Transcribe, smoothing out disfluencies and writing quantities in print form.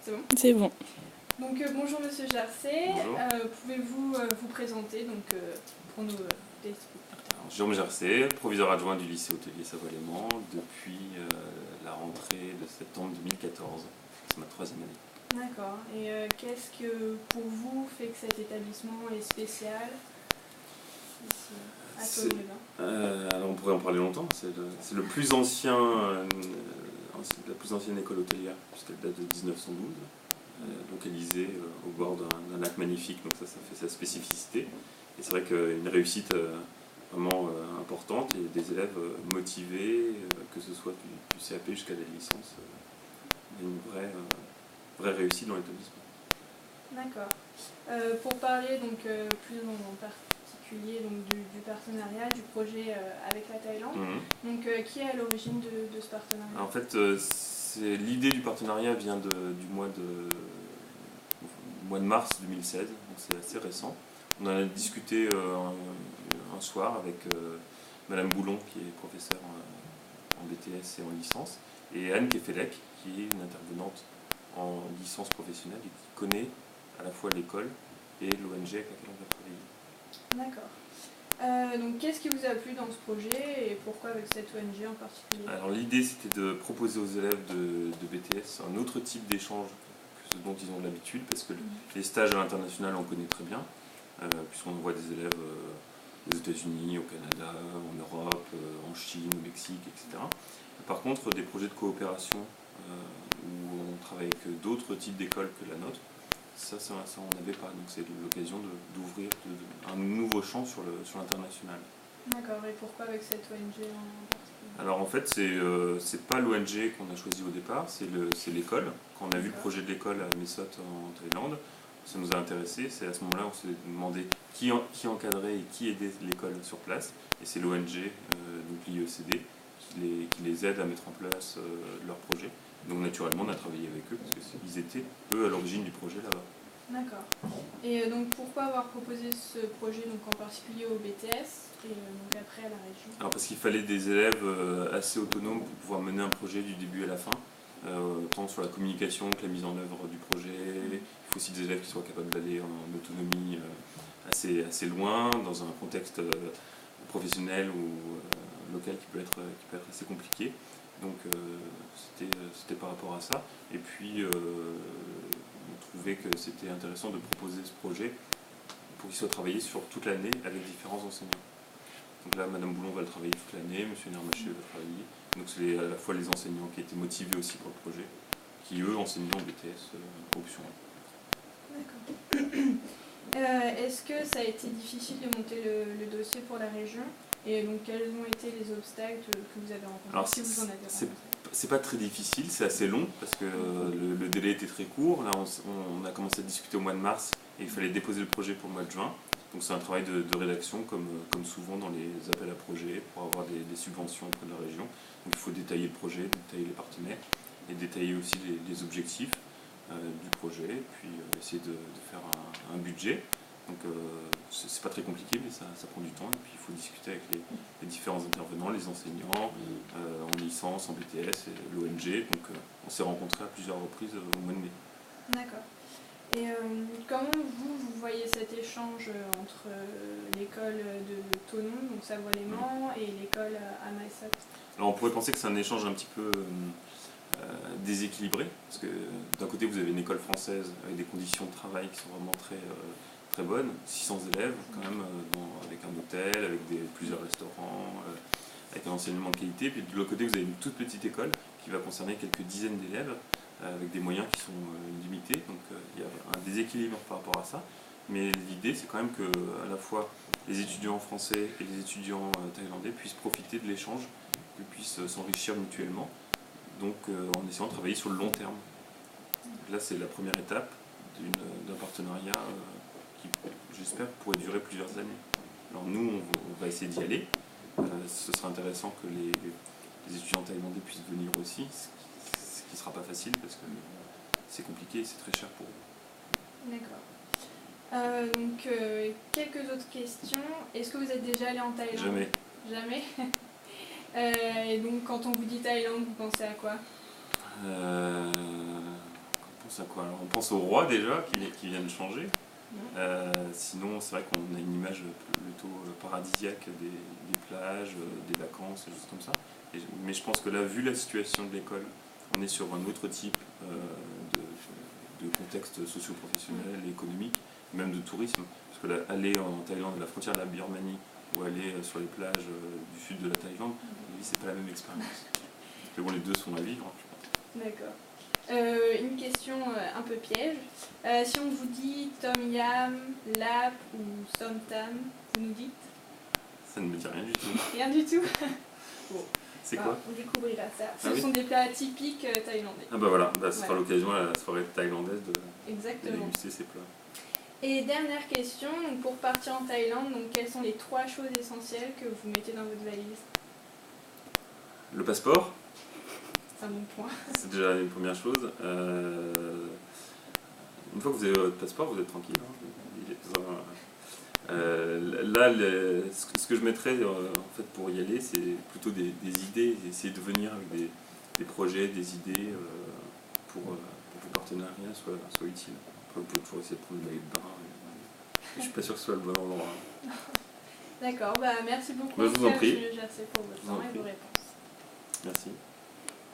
C'est bon? C'est bon. Donc bonjour Monsieur Jarcet, pouvez-vous vous présenter pour nos téléspectateurs? Jérôme Jarcet, proviseur adjoint du lycée hôtelier Savoie-Léman depuis la rentrée de septembre 2014. C'est ma 3e année. D'accord. Et qu'est-ce que pour vous fait que cet établissement est spécial ici à Thonon-les-Bains? Alors on pourrait en parler longtemps. C'est le plus ancien, la plus ancienne école hôtelière puisqu'elle date de 1912. Localisée au bord d'un lac magnifique, donc ça fait sa spécificité. Et c'est vrai qu'une réussite vraiment importante et des élèves motivés, que ce soit du CAP jusqu'à la licence, il y a une vraie réussite dans l'établissement. D'accord. Pour parler plus en particulier du partenariat, du projet avec la Thaïlande, qui est à l'origine de ce partenariat? Alors, en fait, l'idée du partenariat vient du mois de mars 2016, donc c'est assez récent. On en a discuté un soir avec Madame Boulon, qui est professeure en BTS et en licence, et Anne Kefelec, qui est une intervenante en licence professionnelle et qui connaît à la fois l'école et l'ONG avec laquelle on va travailler. D'accord. Donc qu'est-ce qui vous a plu dans ce projet et pourquoi avec cette ONG en particulier? Alors l'idée c'était de proposer aux élèves de BTS un autre type d'échange que ce dont ils ont l'habitude, parce que les stages à l'international on connaît très bien, puisqu'on voit des élèves des États-Unis, au Canada, en Europe, en Chine, au Mexique, etc. Par contre, des projets de coopération où on travaille avec d'autres types d'écoles que la nôtre, ça on n'avait pas. Donc c'est l'occasion d'ouvrir un nouveau champ sur l'international. D'accord. Et pourquoi avec cette ONG en particulier? Alors en fait, c'est pas l'ONG qu'on a choisi au départ, c'est l'école. Quand on a vu le projet de l'école à Mae Sot en Thaïlande, ça nous a intéressés. C'est à ce moment-là on s'est demandé qui encadrait et qui aidait l'école sur place. Et c'est l'ONG, donc l'IECD, qui les aide à mettre en place leur projet. Donc naturellement on a travaillé avec eux parce qu'ils étaient eux à l'origine du projet là-bas. D'accord. Et donc pourquoi avoir proposé ce projet en particulier au BTS et après à la région? Alors parce qu'il fallait des élèves assez autonomes pour pouvoir mener un projet du début à la fin, tant sur la communication que la mise en œuvre du projet. Il faut aussi des élèves qui soient capables d'aller en autonomie assez loin, dans un contexte professionnel ou local qui peut être assez compliqué. Donc c'était par rapport à ça. Et puis on trouvait que c'était intéressant de proposer ce projet pour qu'il soit travaillé sur toute l'année avec différents enseignants. Donc là, Madame Boulon va le travailler toute l'année, Monsieur Nermaché va travailler. Donc c'est à la fois les enseignants qui étaient motivés aussi pour le projet, qui eux enseignent en BTS option. D'accord. Est-ce que ça a été difficile de monter le dossier pour la région? Et donc quels ont été les obstacles que vous avez rencontrés? Alors, si vous en avez rencontrés? C'est pas très difficile, c'est assez long parce que le délai était très court. Là, on a commencé à discuter au mois de mars et il fallait déposer le projet pour le mois de juin. Donc c'est un travail de rédaction comme souvent dans les appels à projets pour avoir des subventions auprès de la région. Donc il faut détailler le projet, détailler les partenaires et détailler aussi les objectifs du projet, puis essayer de faire un budget. Donc c'est pas très compliqué, mais ça prend du temps. Et puis il faut discuter avec les différents intervenants, les enseignants, en licence, en BTS et l'ONG. Donc on s'est rencontrés à plusieurs reprises au mois de mai. D'accord. Et comment vous voyez cet échange entre l'école de Thonon, donc Savoie-Léman, et l'école à Mae Sot? Alors on pourrait penser que c'est un échange un petit peu déséquilibré, parce que d'un côté vous avez une école française avec des conditions de travail qui sont vraiment très bonnes, 600 élèves quand même, avec un hôtel, avec plusieurs restaurants, avec un enseignement de qualité. Puis de l'autre côté vous avez une toute petite école qui va concerner quelques dizaines d'élèves, avec des moyens qui sont limités, donc il y a un déséquilibre par rapport à ça. Mais l'idée c'est quand même que à la fois les étudiants français et les étudiants thaïlandais puissent profiter de l'échange, qu'ils puissent s'enrichir mutuellement, donc en essayant de travailler sur le long terme. Donc là c'est la première étape d'un partenariat qui, j'espère, pourrait durer plusieurs années. Alors nous on va essayer d'y aller, ce sera intéressant que les étudiants thaïlandais puissent venir aussi, ce qui ne sera pas facile parce que c'est compliqué et c'est très cher pour eux. D'accord. Donc quelques autres questions. Est-ce que vous êtes déjà allé en Thaïlande? Jamais. Jamais. Et donc quand on vous dit Thaïlande, vous pensez à quoi? Quand on pense pense à quoi? Alors, on pense au roi déjà, qui vient de changer. Sinon, c'est vrai qu'on a une image plutôt paradisiaque des plages, des vacances, des choses comme ça. Mais je pense que là, vu la situation de l'école, on est sur un autre type de contexte socio-professionnel, économique, même de tourisme. Parce que là, aller en Thaïlande, à la frontière de la Birmanie, ou aller sur les plages du sud de la Thaïlande, c'est pas la même expérience. Mais bon, les deux sont à vivre, je pense. D'accord. Une question un peu piège. Si on vous dit Tom Yam, Lap ou Som Tam, vous nous dites? Ça ne me dit rien du tout. Rien du tout. Bon. C'est quoi? On découvrira ça. Ah Ce sont des plats typiques thaïlandais. Ah bah voilà, ça sera l'occasion à la soirée thaïlandaise de déguster ces plats. Et dernière question, donc pour partir en Thaïlande, donc quelles sont les 3 choses essentielles que vous mettez dans votre valise? Le passeport. C'est un bon point. C'est déjà une première chose. Une fois que vous avez votre passeport, vous êtes tranquille. Là, ce que je mettrais en fait, pour y aller, c'est plutôt des idées, essayer de venir avec des projets, des idées pour que vos partenariats soient utiles. Après, vous pouvez toujours essayer de prendre une maillot de bain. Je ne suis pas sûr que ce soit le bon endroit. D'accord, merci beaucoup. Je vous en prie. Pour votre temps et vos réponses. Merci.